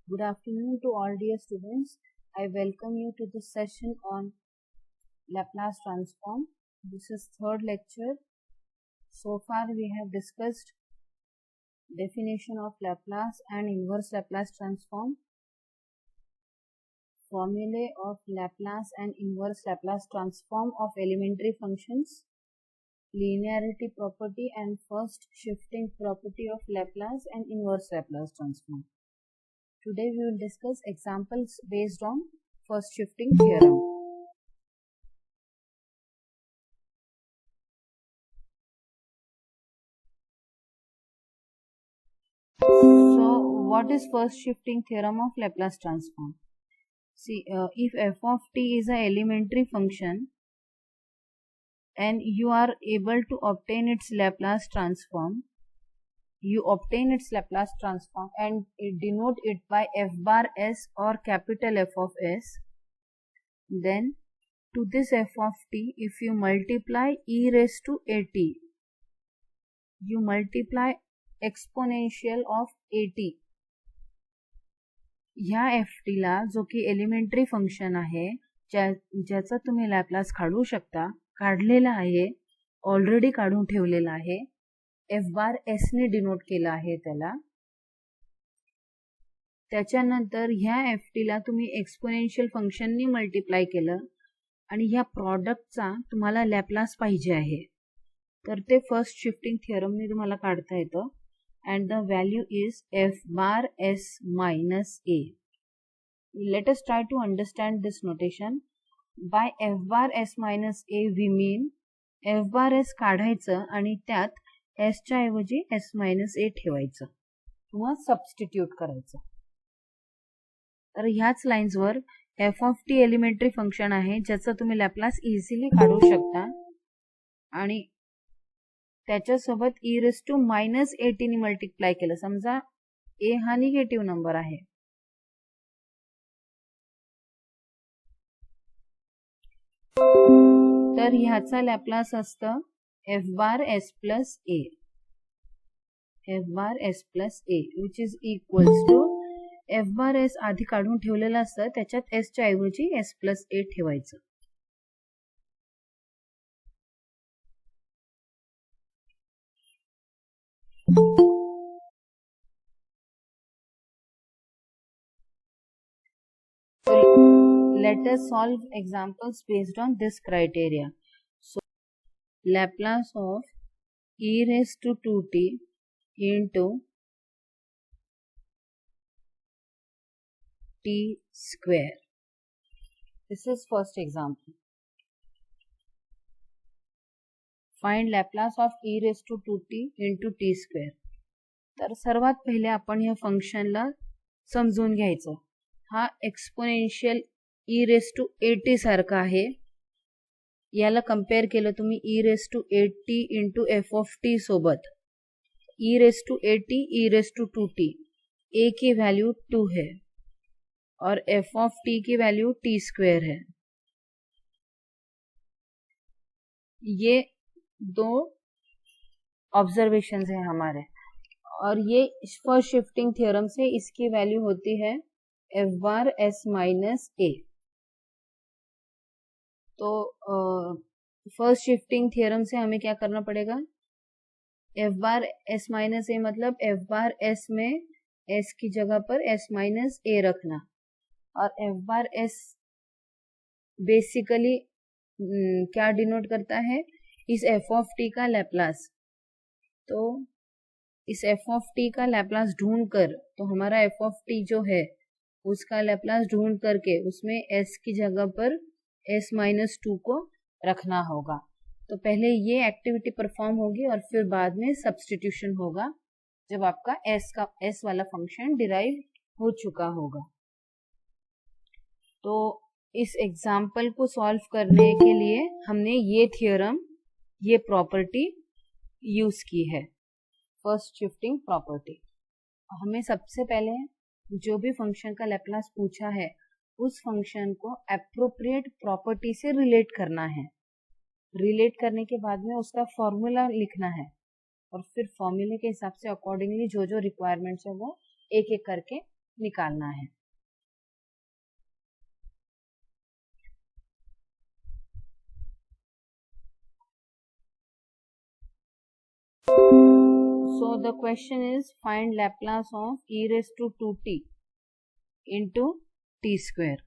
Good afternoon to all dear students. I welcome you to this session on Laplace transform. This is third lecture. So far we have discussed definition of Laplace and inverse Laplace transform, formulae of Laplace and inverse Laplace transform of elementary functions, linearity property and first shifting property of Laplace and inverse Laplace transform. Today we will discuss examples based on first shifting theorem. So what is first shifting theorem of Laplace transform? See, if f of t is an elementary function and you are able to obtain its Laplace transform, and denote it by f bar s or capital F of s, then to this f of t, if you multiply e raised to at, you multiply exponential of at. ह्या F टीला जो की elementary function आहे ज्याचा तुम्ही Laplace काढू शकता, काढलेला आहे, ऑलरेडी काढून ठेवलेला आहे, एफ बार एस ने डिनोट केला आहे त्याला. त्याच्यानंतर ह्या एफ टीला तुम्ही एक्सपोनेन्शियल फंक्शननी मल्टिप्लाय केलं आणि ह्या प्रॉडक्टचा तुम्हाला लॅपलास पाहिजे आहे, तर ते फर्स्ट शिफ्टिंग थिअरमने तुम्हाला काढता येतं. And the value is f bar s minus a. Let us try to understand this notation. By f bar s minus a we mean f bar s काढायचं आणि त्यात s च्या ऐवजी s minus a ठेवायचं किंवा substitute करायचं. तर ह्याच लाईन्सवर f of t elementary function आहे ज्याचा तुम्ही लॅपलास इझिली काढू शकता आणि त्याच्यासोबत e raise to minus AT ने मल्टिप्लाय केलं. समजा a हा निगेटिव्ह नंबर आहे, तर ह्याचा लॅपलास असतं f bar s plus a, f bar s plus a which is equals to f bar s आधी काढून ठेवलेलं असतं, त्याच्यात s च्या ऐवजी s प्लस a ठेवायचं. So let us solve examples based on this criteria. So Laplace of e raised to 2t into t square. This is first example. Find Laplace of e raised to 2t into t square. तर सर्वात पहिले आपण या फंक्शनला समजून घ्यायचं. हा exponential e raise to 80 सारखा आहे. याला कंपेयर केलं तुम्ही e raise to 80 into F of T सोबत, e raise to 80 e raise to 2t, a की वैल्यू 2 है और f ऑफ t की वैल्यू t स्क्वायर है. ये दो ऑब्जर्वेशंस हैं हमारे, और ये फर्स्ट शिफ्टिंग थ्योरम से इसकी वैल्यू होती है f bar s minus a. तो फर्स्ट शिफ्टिंग थ्योरम से हमें क्या करना पड़ेगा, f bar s minus a मतलब f बार s में s की जगह पर s माइनस a रखना, और f बार s बेसिकली क्या डिनोट करता है, इस f ऑफ t का लैपलास. तो इस f ऑफ t का लैपलास ढूंढ कर, तो हमारा f ऑफ t जो है उसका लैपलास ढूंढ करके उसमें s की जगह पर s माइनस 2 को रखना होगा. तो पहले ये एक्टिविटी परफॉर्म होगी और फिर बाद में सब्स्टिट्यूशन होगा जब आपका s वाला फंक्शन डिराइव हो चुका होगा. तो इस एग्जाम्पल को सॉल्व करने के लिए हमने ये थियोरम, ये प्रॉपर्टी यूज की है, फर्स्ट शिफ्टिंग प्रॉपर्टी. हमें सबसे पहले जो भी फंक्शन का लैपलास पूछा है उस फंक्शन को एप्रोप्रिएट प्रॉपर्टी से रिलेट करना है. रिलेट करने के बाद में उसका फॉर्मूला लिखना है और फिर फॉर्मूले के हिसाब से अकॉर्डिंगली जो जो रिक्वायरमेंट्स है वो एक एक करके निकालना है। So the question is find Laplace of e raised to 2t into t square.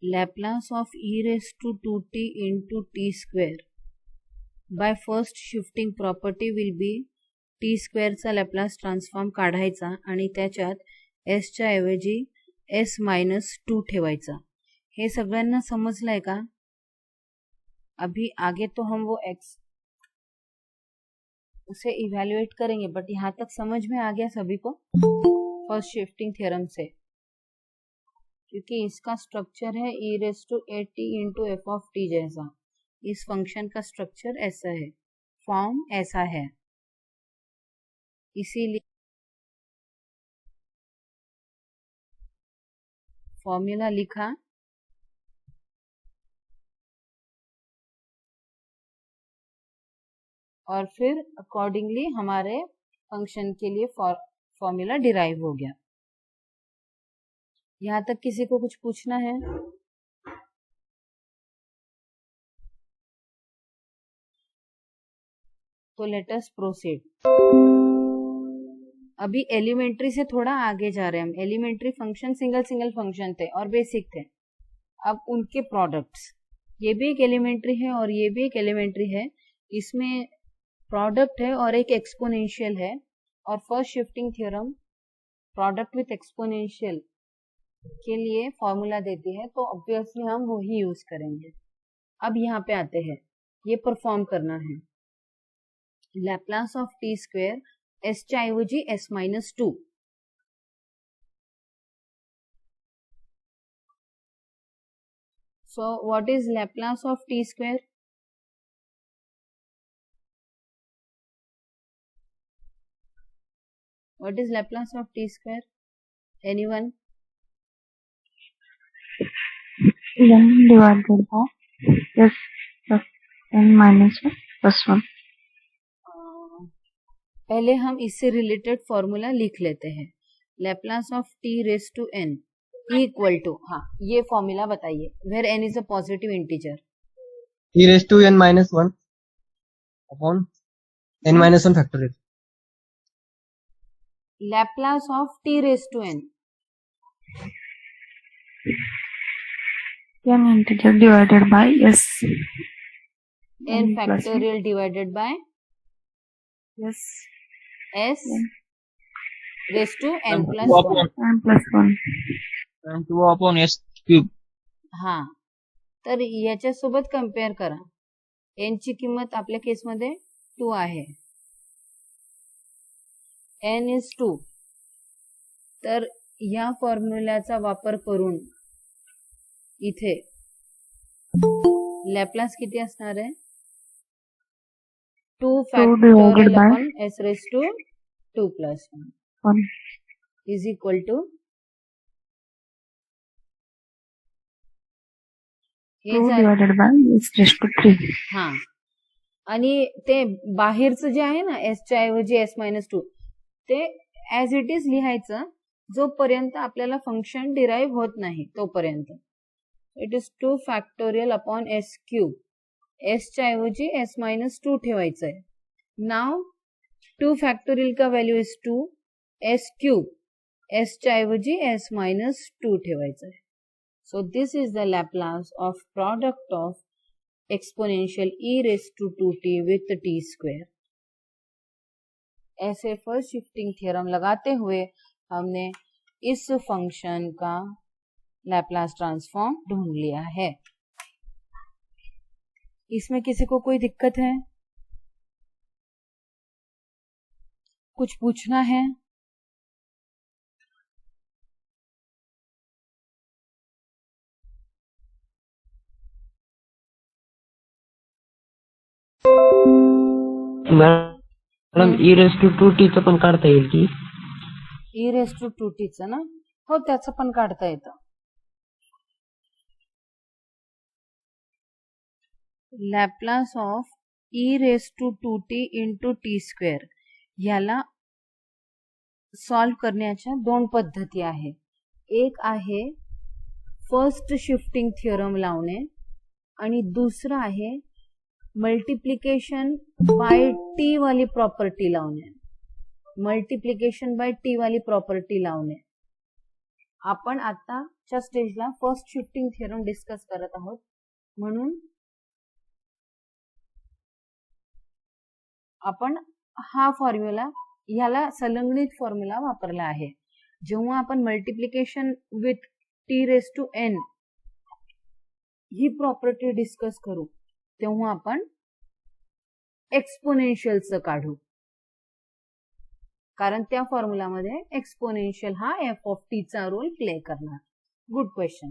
Laplace of e raised to 2t into t square by first shifting property will be t स्क्वेअरचा Laplace transform काढायचा आणि त्याच्यात s च्या ऐवजी s-2 ठेवायचा। हे सगळ्यांना समजलंय का? अभी आगे तो हम वो x उसे इवैल्यूएट करेंगे, बट यहाँ तक समझ में आ गया सभी को फर्स्ट शिफ्टिंग थ्योरम से, क्योंकि इसका स्ट्रक्चर है e raise to a t into F of T जैसा। इस फंक्शन का स्ट्रक्चर ऐसा है, फॉर्म ऐसा है, इसीलिए फॉर्मूला लिखा और फिर अकॉर्डिंगली हमारे फंक्शन के लिए फॉर्मूला डिराइव हो गया। यहाँ तक किसी को कुछ पूछना है? तो लेट अस प्रोसीड। अभी एलिमेंट्री से थोड़ा आगे जा रहे हैं हम। एलिमेंट्री फंक्शन सिंगल फंक्शन थे और बेसिक थे। अब उनके प्रोडक्ट्स, ये भी एक एलिमेंट्री है और ये भी एक एलिमेंट्री है। इसमें प्रोडक्ट है और एक एक्सपोनेंशियल है, और first shifting theorem product with exponential के लिए फॉर्मूला देती है, तो ऑब्वियसली हम वही यूज करेंगे। अब यहाँ पे आते हैं, ये परफॉर्म करना है। Laplace of T square s च्या ऐवजी s-2। So what is Laplace of t square? What is Laplace of t square? Anyone? n divided by s plus n minus 1 plus 1। पहले हम इससे रिलेटेड फॉर्मूला लिख लेते हैं। Laplace of t raised to n equal to, हाँ ये formula बताइए, where n is a positive integer. t raised to n minus 1 upon n minus 1 factorial। Laplace of t raised to n n integer divided by s n factorial divided by yes s raised to n plus 1 n plus 1 and 2 upon s cube। हाँ, तर याच्यासोबत compare करा। n ची किंमत आपल्या केसमध्ये 2 आहे, n is 2, तर या फॉर्म्युलाचा वापर करून इथे लॅप्लास किती असणार आहे? 2 factorial upon s raised to 2 plus 1 is equal to 2 divided by s raised to 3। हाँ, आणि ते बाहेरचं जे आहे ना s च्या ऐवजी s-2, ते ऍज इट इज लिहायचं जोपर्यंत आपल्याला फंक्शन डिराइव्ह होत नाही तोपर्यंत। It is 2 factorial upon s cube, s च्या ऐवजी s-2 ठेवायचं आहे। नाउ 2 factorial का value is 2, s cube, s च्या ऐवजी s-2 ठेवायचं आहे। So this is the Laplace of product of exponential e raised to 2t with t square। ऐसे फर्स्ट शिफ्टिंग थ्योरम लगाते हुए हमने इस फंक्शन का लैप्लास ट्रांसफॉर्म ढूंढ लिया है। इसमें किसी को कोई दिक्कत है? कुछ पूछना है? Madam e raised to 2t चं पण काढता येईल की? e raised to 2t चं ना, हो, त्याचं पण काढता येतं. Laplace of E raise to 2t into T square ह्याला सॉल्व करण्याच्या दोन पद्धती आहेत. एक आहे फर्स्ट शिफ्टिंग थिअरम लावणे आणि दुसरं आहे मल्टिप्लिकेशन बाय टी वाली प्रॉपर्टी लावणे. मल्टिप्लिकेशन बाय टी वाली प्रॉपर्टी लावणे. आपण आताच्या स्टेजला फर्स्ट शिफ्टिंग थिअरम डिस्कस करत आहोत, म्हणून आपण हा फॉर्म्युला ह्याला संलग्नित फॉर्म्युला वापरला आहे. जेव्हा आपण multiplication with T raise to N ही प्रॉपर्टी डिस्कस करू तेव्हा आपण एक्सपोनेन्शियलचं काढू, कारण त्या फॉर्म्युलामध्ये एक्सपोनेन्शियल हा एफ ऑफ टी चा रोल प्ले करणार. Good question.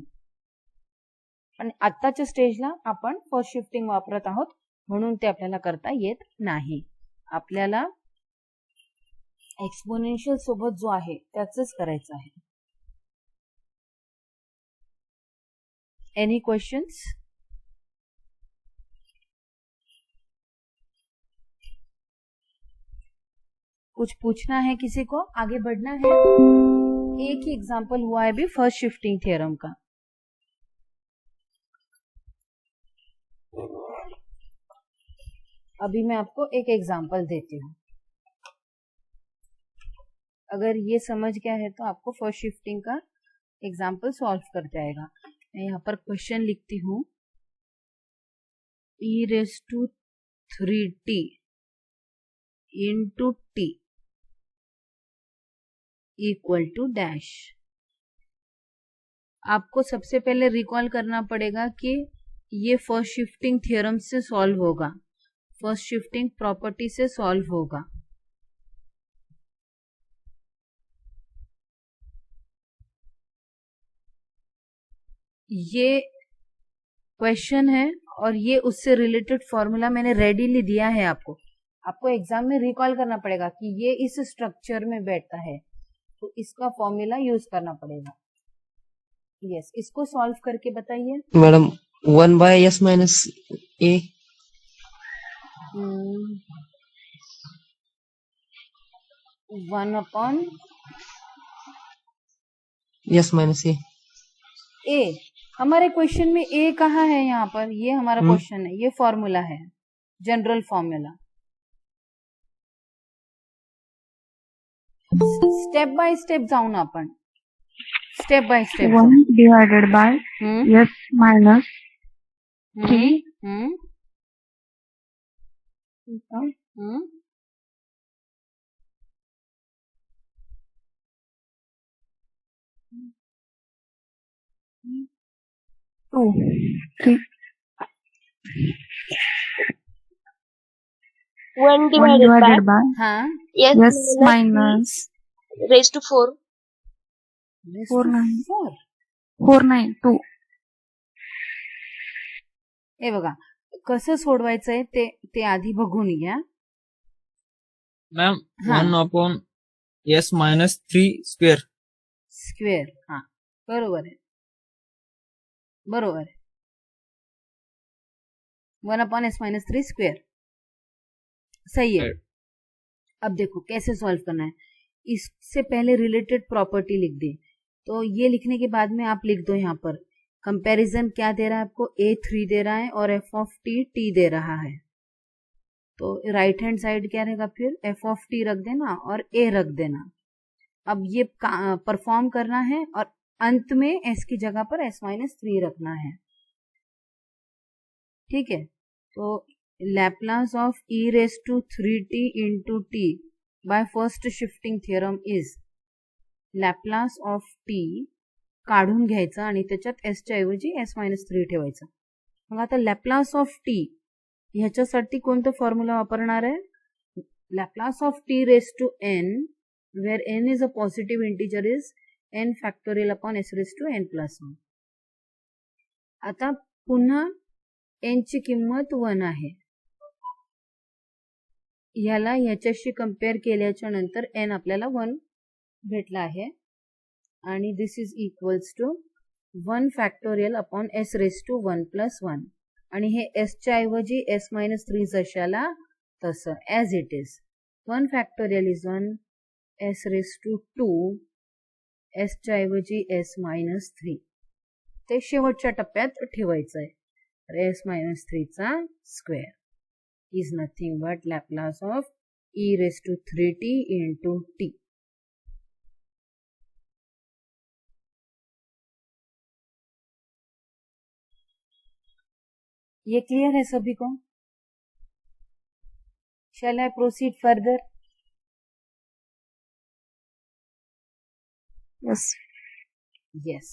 पण आत्ताच्या स्टेजला आपण फर्स्ट शिफ्टिंग वापरत आहोत, म्हणून ते आपल्याला करता येत नाही. आपल्याला एक्सपोनेन्शियल सोबत जो आहे त्याचंच करायचं आहे. Any questions? कुछ पूछना है किसी को? आगे बढ़ना है? एक ही एग्जांपल हुआ है अभी फर्स्ट शिफ्टिंग थ्योरम का. अभी मैं आपको एक एग्जांपल देती हूँ. अगर ये समझ गया है तो आपको फर्स्ट शिफ्टिंग का एग्जांपल सॉल्व कर जाएगा. मैं यहाँ पर क्वेश्चन लिखती हूँ. e raise to 3t into T equal to dash. आपको सबसे पहले रिकॉल करना पड़ेगा कि ये फर्स्ट शिफ्टिंग थ्योरम से सॉल्व होगा, फर्स्ट शिफ्टिंग प्रॉपर्टी से सॉल्व होगा. ये क्वेश्चन है और ये उससे रिलेटेड फॉर्मूला मैंने रेडीली दिया है आपको. आपको एग्जाम में रिकॉल करना पड़ेगा कि ये इस स्ट्रक्चर में बैठता है, तो इसका फॉर्मूला यूज करना पड़ेगा. यस, इसको सॉल्व करके बताइए. Madam 1 by s minus a. 1 upon s minus a. ए. हमारे क्वेश्चन में ए कहाँ है? यहाँ पर ये हमारा क्वेश्चन है, ये फॉर्मूला है, general formula. Step by step जाऊ ना आपण. Step by step. 1 divided by s minus 3 2 3 1 1 divided by by हाँ, s minus raised to 4. 4 9 4. 4 9 2. हे बघा कसं सोडवायचंय ते आधी बघून घ्या. मैम हाँ. 1 upon s minus 3 square. Square. हा, बरोबर आहे, बरोबर है. 1 अपॉन एस माइनस 3 स्क्वेयर, सही है. अब देखो कैसे सॉल्व करना है. इससे पहले रिलेटेड प्रॉपर्टी लिख दे. तो ये लिखने के बाद में आप लिख दो यहाँ पर कंपैरिजन क्या दे रहा है आपको, a3 दे रहा है और f ऑफ t दे रहा है. तो राइट हैंड साइड क्या रहेगा, फिर f ऑफ t रख देना और a रख देना. अब ये परफॉर्म करना है और अंत में s की जगह पर s माइनस 3 रखना है. ठीक है. तो Laplace of e raise to 3t into T by first shifting theorem is Laplace of T काढून घ्यायचं आणि त्याच्यात एस च्या ऐवजी एस मायनस 3 ठेवायचं. मग आता लॅपलास ऑफ टी ह्याच्यासाठी कोणतं फॉर्म्युला वापरणार आहे? Laplace of T raise to N where N is a positive integer is N factorial upon S raise to N plus 1. आता पुन्हा एन ची किंमत 1 आहे. ह्याला ह्याच्याशी कम्पेअर केल्याच्या नंतर एन आपल्याला 1 भेटला आहे. आणि this is equals to 1 factorial upon S raise to 1 plus 1 आणि हे एसच्या ऐवजी एस मायनस 3 जशाला तसं as it is 1 factorial is 1 S raise to 2 एसच्या ऐवजी एस मायनस 3 ते शेवटच्या टप्प्यात ठेवायचं आहे एस मायनस 3 चा square is nothing but Laplace of e raise to 3t into t. ये क्लियर है सभी को? Shall I proceed further? Yes. Yes.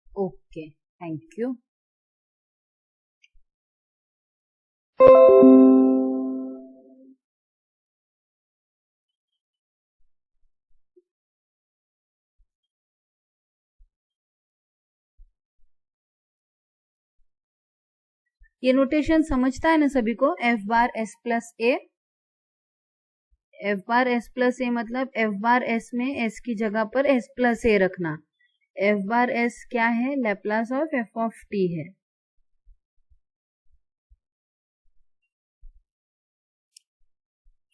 Okay. Thank you. ये नोटेशन समझता है ना सभी को? एफ बार एस प्लस ए, एफ बार एस प्लस ए मतलब एफ बार एस में एस की जगह पर एस प्लस ए रखना. एफ बार एस क्या है? Laplace of F of T है.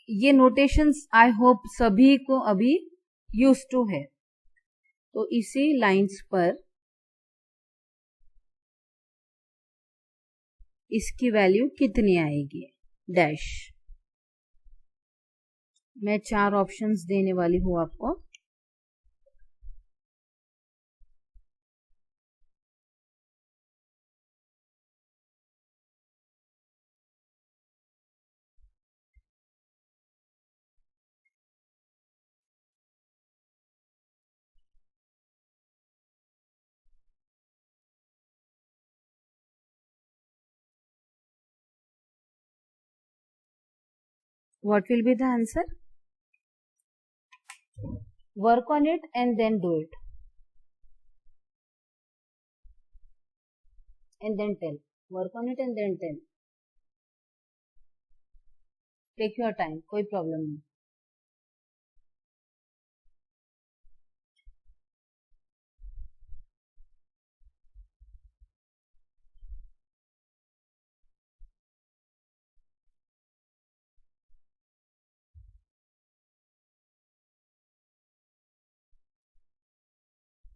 ये नोटेशंस आई होप सभी को अभी यूज टू है. तो इसी लाइंस पर इसकी वैल्यू कितनी आएगी? डैश. मैं 4 ऑप्शंस देने वाली हूं आपको. What will be the answer? Work on it and then do it. And then tell. Work on it and then tell. Take your time. कोई प्रॉब्लम नहीं.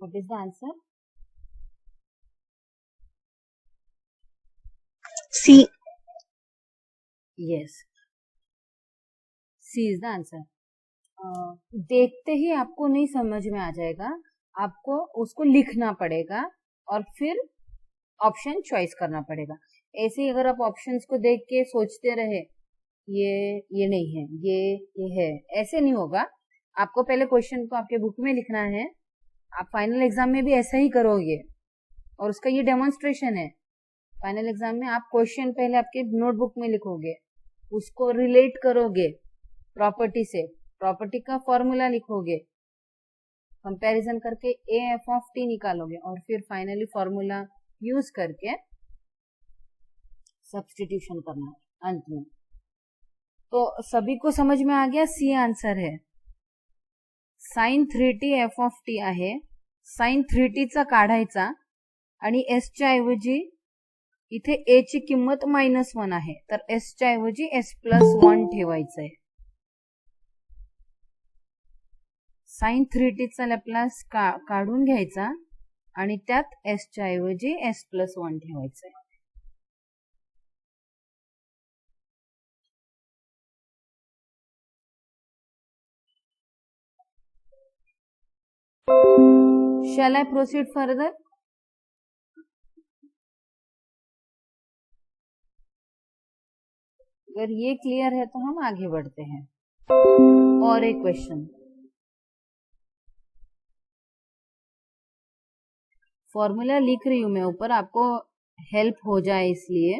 What is the answer? C. Yes. C is the answer. देखते ही आपको नहीं समझ में आ जाएगा. आपको उसको लिखना पड़ेगा और फिर ऑप्शन चॉइस करना पड़ेगा. ऐसे ही अगर आप ऑप्शंस को देख के सोचते रहे ये नहीं है, ये है, ऐसे नहीं होगा. आपको पहले क्वेश्चन को आपके बुक में लिखना है. आप फाइनल एग्जाम में भी ऐसा ही करोगे और उसका ये डेमोन्स्ट्रेशन है. फाइनल एग्जाम में आप क्वेश्चन पहले आपके नोटबुक में लिखोगे, उसको रिलेट करोगे प्रॉपर्टी से, प्रॉपर्टी का फॉर्मूला लिखोगे, कंपैरिजन करके ए एफ ऑफ टी निकालोगे और फिर फाइनली फॉर्मूला यूज करके सब्स्टिट्यूशन करना है अंत में. तो सभी को समझ में आ गया? सी आंसर है. Sine 3t F of T आहे. साइन 3t चा काढायचा आणि एस च्या ऐवजी इथे ए ची किंमत -1 आहे तर एस च्या ऐवजी एस प्लस 1 ठेवायचंय. साइन 3t चा लॅप्लास काढून घ्यायचा आणि त्यात एस च्या ऐवजी S plus 1 ठेवायचंय. Shall I proceed further? अगर ये क्लियर है तो हम आगे बढ़ते हैं. और एक क्वेश्चन. फॉर्मूला लिख रही हूं मैं ऊपर, आपको हेल्प हो जाए इसलिए.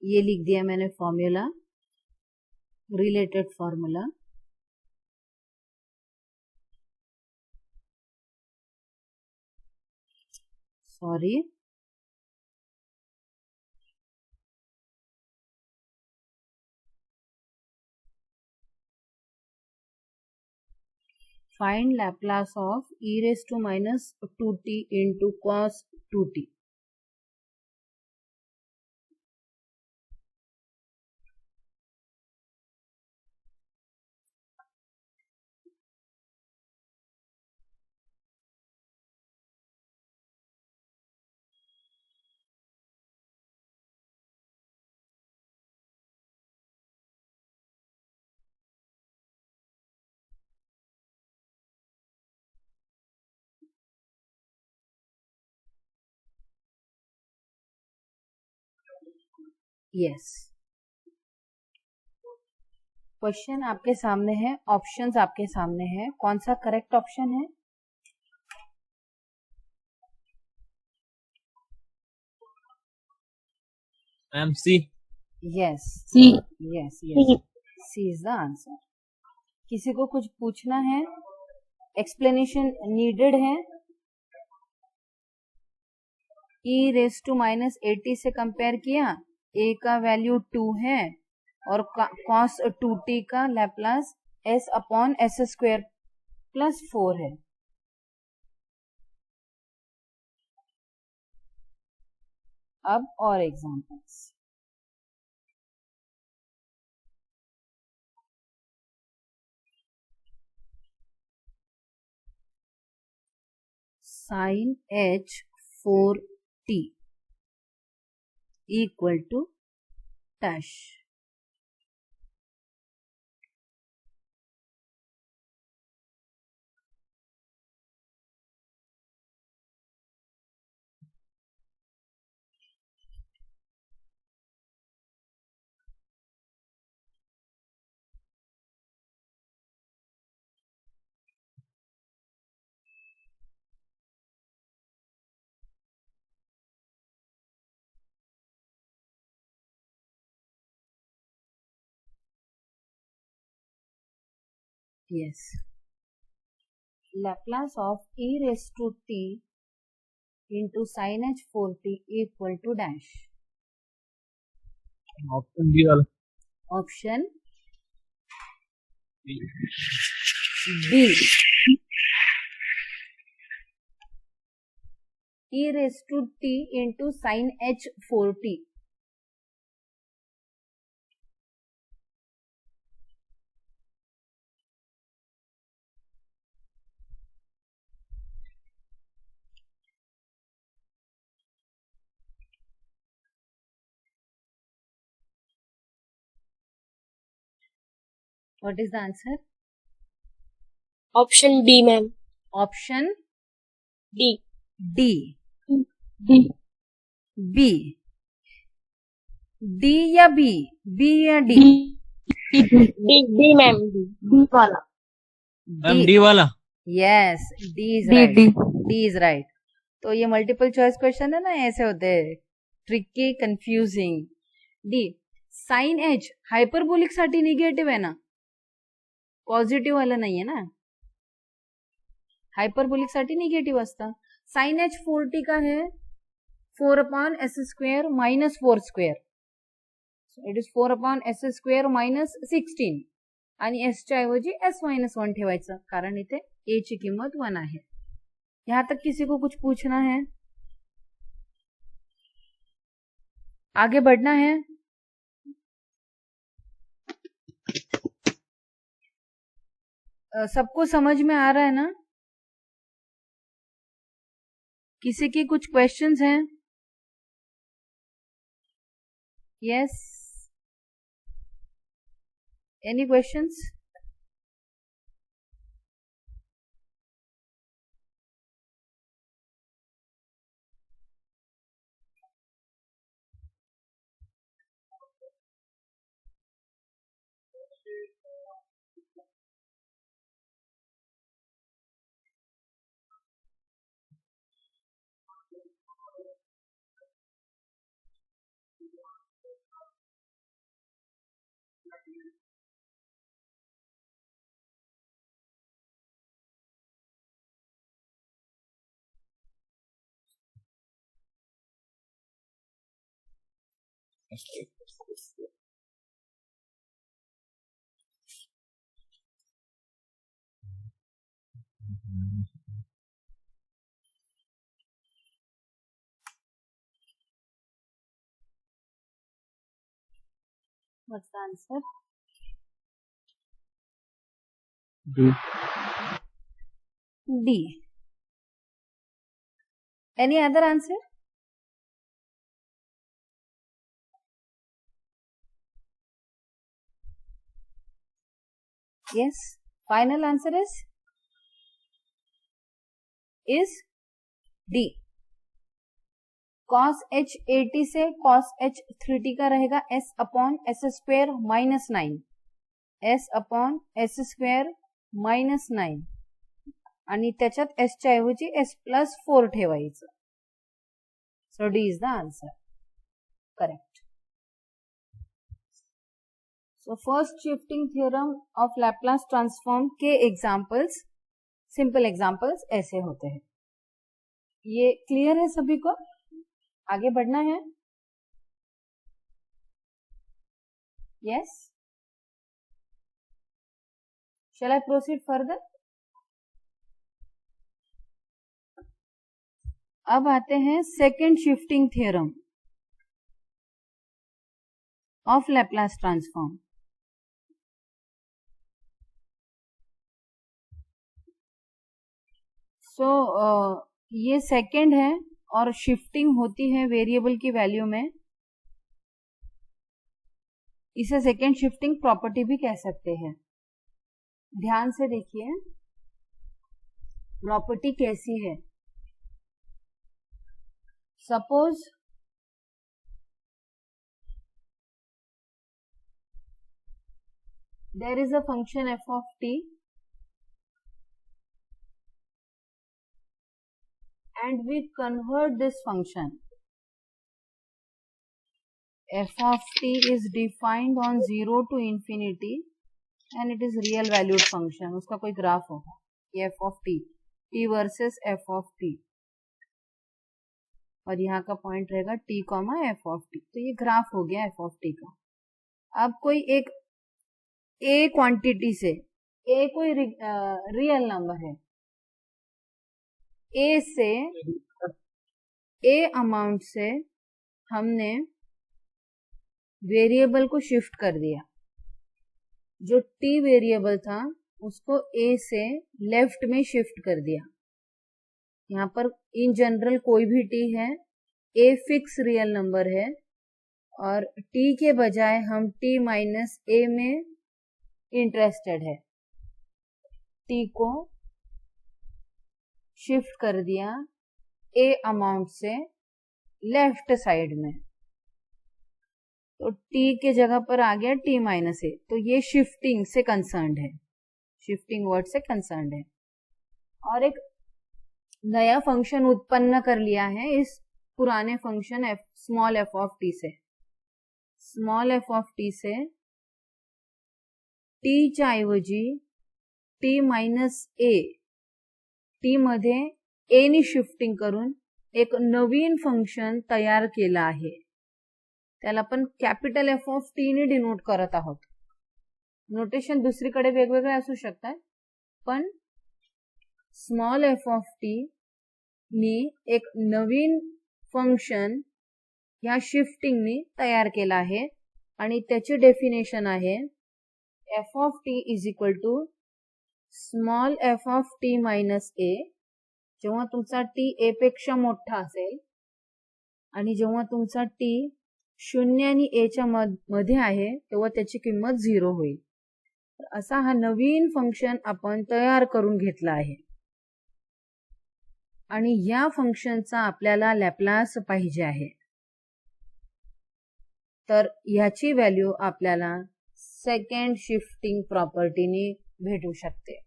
ये लिख दिया मैंने formula, related formula. Sorry, Find Laplace of e raised to minus 2t into cos 2t. Yes, question आपके सामने है, ऑप्शंस आपके सामने है, कौन सा करेक्ट ऑप्शन है? Ma'am C. Yes C. Yes yes, C is the answer. किसी को कुछ पूछना है? एक्सप्लेनेशन नीडेड है? e रेस टू माइनस 80 से कंपेयर किया, a का वैल्यू 2 है और cos 2t का Laplace s upon S square plus 4 है. अब और examples. sin h 4t equal to dash. Yes. Laplace of e raised to t into sin h 4t equal to dash. Option B वाला। Option B. e raised to t into sin h 4t. What is the answer? Option B, ma'am. Option D. D. D. B. D या B? B या D? D, ma'am. D वाला. Ma'am D वाला। Yes, D is D. right. D. D is right. तो ये multiple choice question है ना, ऐसे होते हैं, tricky, confusing. D. Sine H hyperbolic साठी निगेटिव्ह आहे ना, पॉझिटिव्ह वाला नाहीये ना. हायपरबोलिक साठी निगेटिव्ह असतं. साइन एच 4t का है 4 upon S square minus 4 square. It is 4 upon S square minus 16 आणि एस च्या ऐवजी एस मायनस 1 ठेवायचं, कारण इथे ए ची किंमत 1 आहे. यहां तक किसी को कुछ पूछना है? आगे बढ़ना है? सबको समझ में आ रहा है ना? किसी की कुछ क्वेश्चंस हैं? Yes, any questions? What's the answer? D. D. Any other answer? Yes. Final answer is D. cos h 80 से cos h 3t का रहेगा s upon S square minus 9, s upon S square minus 9 आणि त्याच्यात s च्या ऐवजी s plus 4 ठेवायचं. So D is the answer. Correct. So first shifting theorem of Laplace transform के examples, simple examples ऐसे होते हैं. ये क्लियर है सभी को? आगे बढ़ना है? Yes. Shall I proceed further? अब आते हैं second shifting theorem of Laplace transform. So ये सेकेंड है और शिफ्टिंग होती है वेरिएबल की वैल्यू में. इसे सेकेंड शिफ्टिंग प्रॉपर्टी भी कह सकते हैं. ध्यान से देखिए प्रॉपर्टी कैसी है. Suppose there is a function F of T and we convert this function. F of t is defined on 0 to infinity and it is real valued function. उसका कोई ग्राफ होगा. ये f of t, t versus f of t, और यहाँ का point रहेगा t, f of t. तो ये ग्राफ हो गया f of t का. अब कोई एक a क्वांटिटी से, a कोई रियल नंबर है, ए से ए अमाउंट से हमने वेरिएबल को शिफ्ट कर दिया. जो टी वेरिएबल था उसको ए से लेफ्ट में शिफ्ट कर दिया. यहाँ पर इन जनरल कोई भी टी है, ए फिक्स रियल नंबर है और टी के बजाय हम टी माइनस ए में इंटरेस्टेड है. टी को शिफ्ट कर दिया ए अमाउंट से लेफ्ट साइड में, तो टी के जगह पर आ गया टी माइनस ए. तो ये शिफ्टिंग से कंसर्न्ड है, शिफ्टिंग वर्ड से कंसर्न्ड है. और एक नया फंक्शन उत्पन्न कर लिया है इस पुराने function small F of T से. स्मॉल एफ ऑफ टी से टी च्या ऐवजी टी माइनस ए, टी मध्ये ए नी शिफ्टिंग करून एक नवीन फंक्शन तयार केलं आहे. त्याला आपण कॅपिटल एफ ऑफ टी ने डिनोट करत आहोत. नोटेशन दुसरीकडे वेगवेगळे असू शकतात, पण स्मॉल एफ ऑफ टी नी एक नवीन फंक्शन ह्या शिफ्टिंगनी तयार केलं आहे आणि त्याची डेफिनेशन आहे F of T is equal to small F of T minus A. जेव्हा तुमचा टी ए पेक्षा मोठा असेल आणि जेव्हा तुमचा टी 0 आणि ए च्या मध्ये आहे तेव्हा त्याची किंमत 0 होईल. असा हा नवीन फंक्शन आपण तयार करून घेतला आहे आणि या फंक्शनचा आपल्याला लॅप्लास पाहिजे आहे. तर ह्याची व्हॅल्यू आपल्याला सेकंड शिफ्टिंग प्रॉपर्टीने भेटू शकते.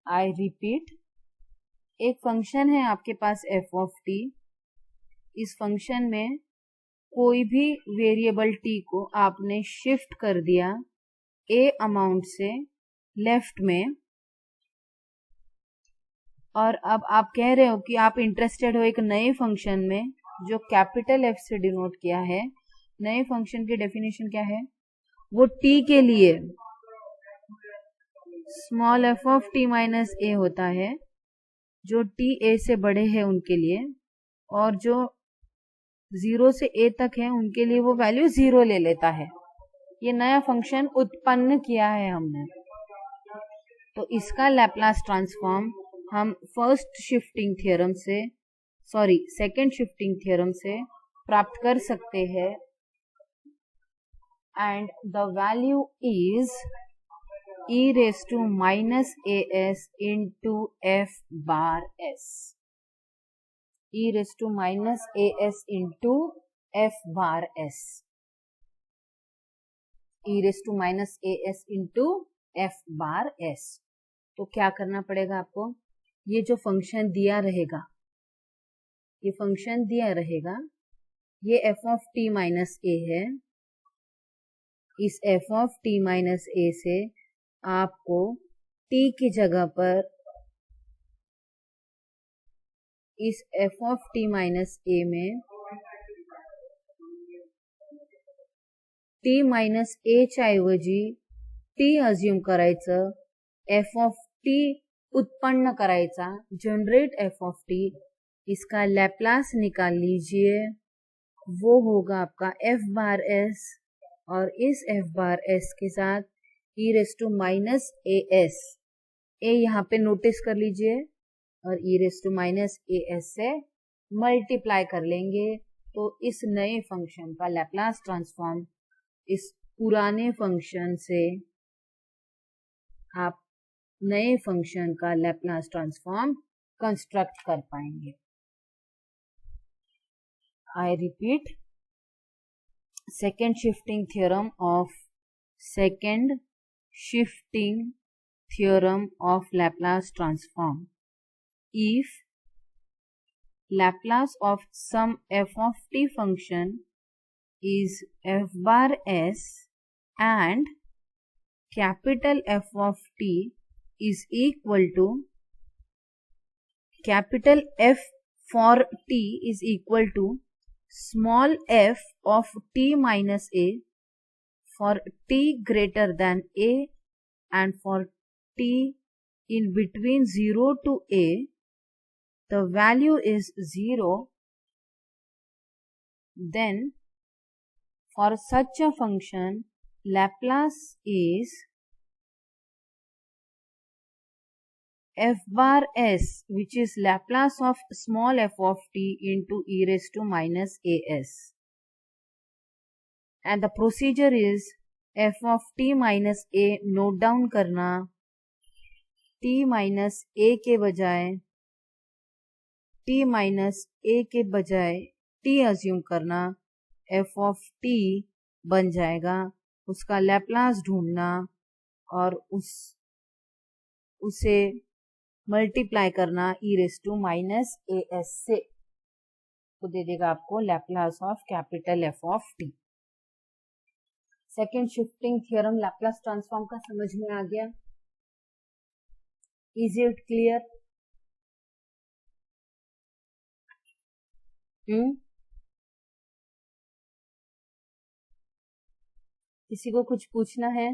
आई रिपीट, एक फंक्शन है आपके पास एफ ऑफ टी. इस फंक्शन में कोई भी वेरिएबल टी को आपने शिफ्ट कर दिया ए अमाउंट से लेफ्ट में, और अब आप कह रहे हो कि आप इंटरेस्टेड हो एक नए फंक्शन में जो कैपिटल एफ से डिनोट किया है. नए फंक्शन की डेफिनेशन क्या है? वो टी के लिए small F of T minus A होता है जो टी ए से बड़े हैं उनके लिए, और जो 0 से a तक है उनके लिए वो वैल्यू 0 ले लेता है। ये नया फंक्शन उत्पन्न किया है हमने, तो इसका लैप्लास ट्रांसफॉर्म हम सेकंड शिफ्टिंग थ्योरम से प्राप्त कर सकते हैं, and the value is e raised to minus as into f bar s. e raised to minus as into f bar s. e raised to minus as into f bar s. तो क्या करना पड़ेगा आपको? ये जो function दिया रहेगा, ये f of t minus a है। इस f of t minus a से आपको t की जगह पर इस f of t minus a में t minus a च्या ऐवजी t अज्युम करायचं, f of t उत्पन्न करायचा, जनरेट f of t, इसका लैप्लास निकाल लीजिए, वो होगा आपका f बार s, और इस f बार s के साथ e raise to minus as, a यहाँ पे नोटिस कर लीजिए, और e raise to minus as से मल्टीप्लाई कर लेंगे, तो इस नए फंक्शन का लैप्लास ट्रांसफॉर्म इस पुराने फंक्शन से आप नए फंक्शन का लैप्लास ट्रांसफॉर्म कंस्ट्रक्ट कर पाएंगे। I repeat, second shifting theorem of Laplace transform. If Laplace of some f of t function is f bar s and capital F of t is equal to capital F for t is equal to small f of t minus a for t greater than a and for t in between 0 to a, the value is 0, then for such a function Laplace is f bar s, which is Laplace of small f of t into e raised to minus as. And the procedure is f of t minus a note down करना, t minus a के बजाय t assume करना, f of t बन जाएगा, उसका Laplace ढूंढना और उसे मल्टीप्लाई करना e raise to minus as से, तो दे देगा आपको Laplace of capital F of t। Second shifting theorem Laplace transform का समझ में आ गया? Is it clear? किसी को कुछ पूछना है?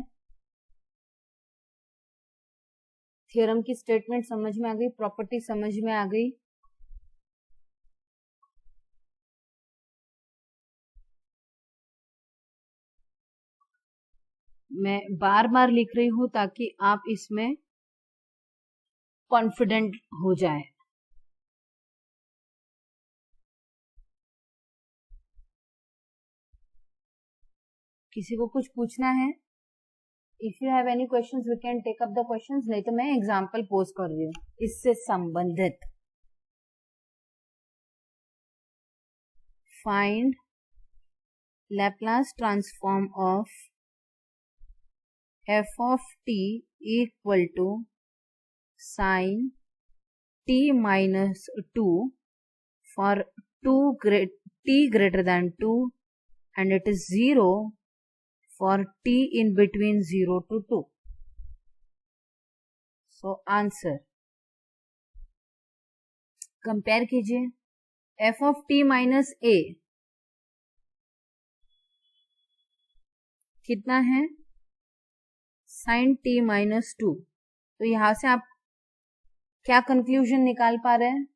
थ्योरम की स्टेटमेंट समझ में आ गई? प्रॉपर्टी समझ में आ गई? मैं बार बार लिख रही हूं ताकि आप इसमें कॉन्फिडेंट हो जाए। किसी को कुछ पूछना है? If you have any questions we can take up the questions, नहीं तो मैं एग्जांपल पोस्ट कर रही हूँ इससे संबंधित। Find Laplace transform of f of t equal to sin t minus 2 for t greater than 2 and it is 0 for t in between 0 to 2. So answer, compare कीजिए, f of t minus a कितना है? sin t minus 2, तो यहां से आप क्या conclusion निकाल पा रहे हैं?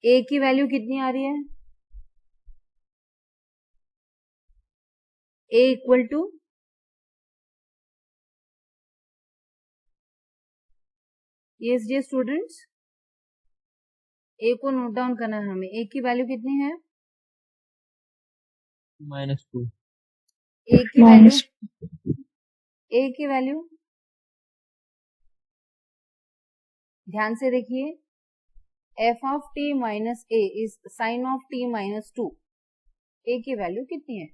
ए की वैल्यू कितनी आ रही है? A equal to yes dear students, A को नोट डाउन करना है हमें। ए की वैल्यू कितनी है? -2. ए की वैल्यू, ए की वैल्यू ध्यान से देखिए, F of T minus A is sine of T minus 2। A की वैल्यू कितनी है?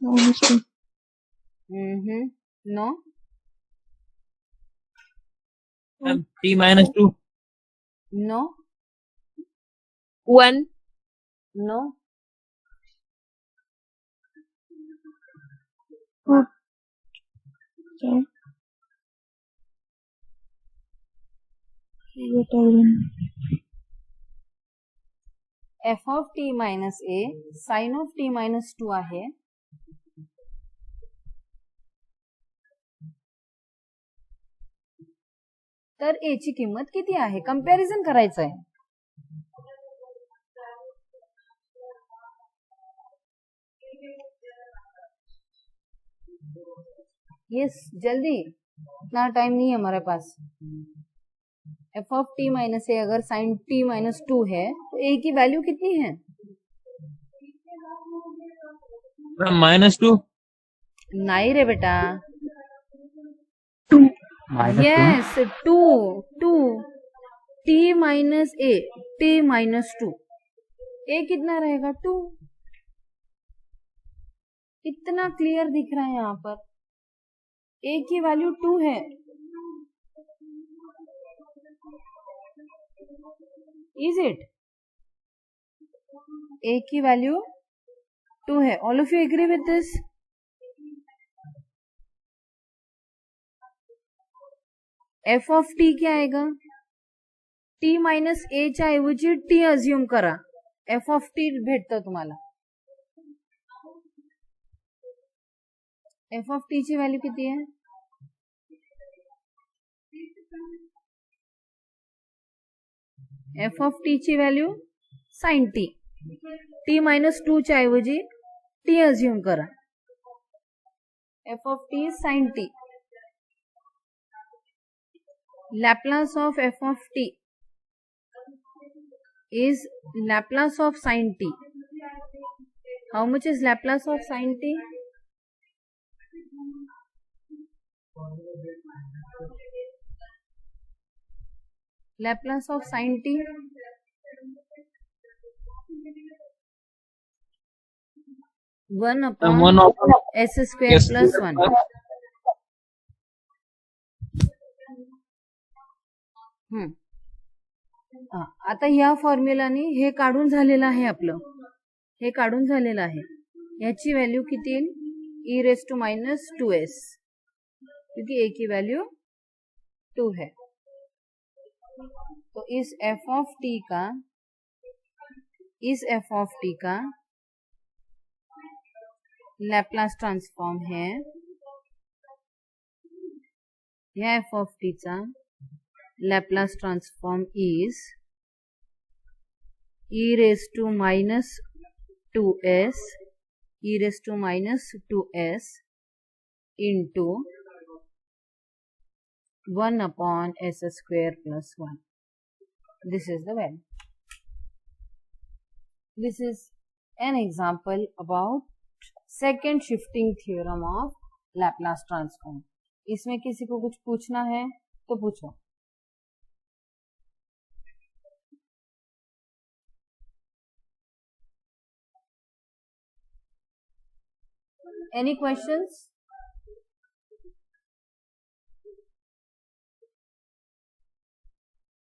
-2. No, Ma'am, T-2. No, 1. No, Okay. Determine. F of T minus A sine of T minus 2 आहे. तर ए ची किंमत किती आहे? कंपॅरिझन करायचं आहे. यस, जल्दी, इतना टाइम नहीं है हमारे पास. एफ ऑफ टी माइनस ए अगर साइन टी माइनस 2 है तो ए की वैल्यू कितनी है? -2. नहीं रे बेटा, -2. यस, 2 टी माइनस ए, टी माइनस 2, ए कितना रहेगा? 2. इतना क्लियर दिख रहा है यहाँ पर. ए की वैल्यू 2 है. Is it? ए की वैल्यू 2 है. All of you agree with this? F of T क्या आएगा? टी मायनस ए च्या ऐवजी टी अज्युम करा, एफ ऑफ टी भेटतं तुम्हाला. एफ ऑफ टी ची व्हॅल्यू किती आहे? एफ ऑफ टी ची value sine T. T minus 2 च्या ऐवजी टी अज्युम करा. F of T is sine T. Laplace of f of t is Laplace of sin t. How much is Laplace of sin t? Laplace of sin t 1 upon 1 upon s square S plus 1. आता या फॉर्म्युलाने हे काढून झालेलं आहे आपलं. हे काढून झालेलं आहे. याची व्हॅल्यू किती येईल? ई रेस टू माइनस 2s, क्योंकि ए की वैल्यू 2 है. तो इस एफ ऑफ टी का लैप्लास ट्रांसफॉर्म है. या एफ ऑफ टी चा Laplace transform is e raised to minus 2s into 1 upon s square plus 1. This is the value. This is an example about second shifting theorem of Laplace transform. इसमें किसी को कुछ पूछना है तो पूछो. Any questions?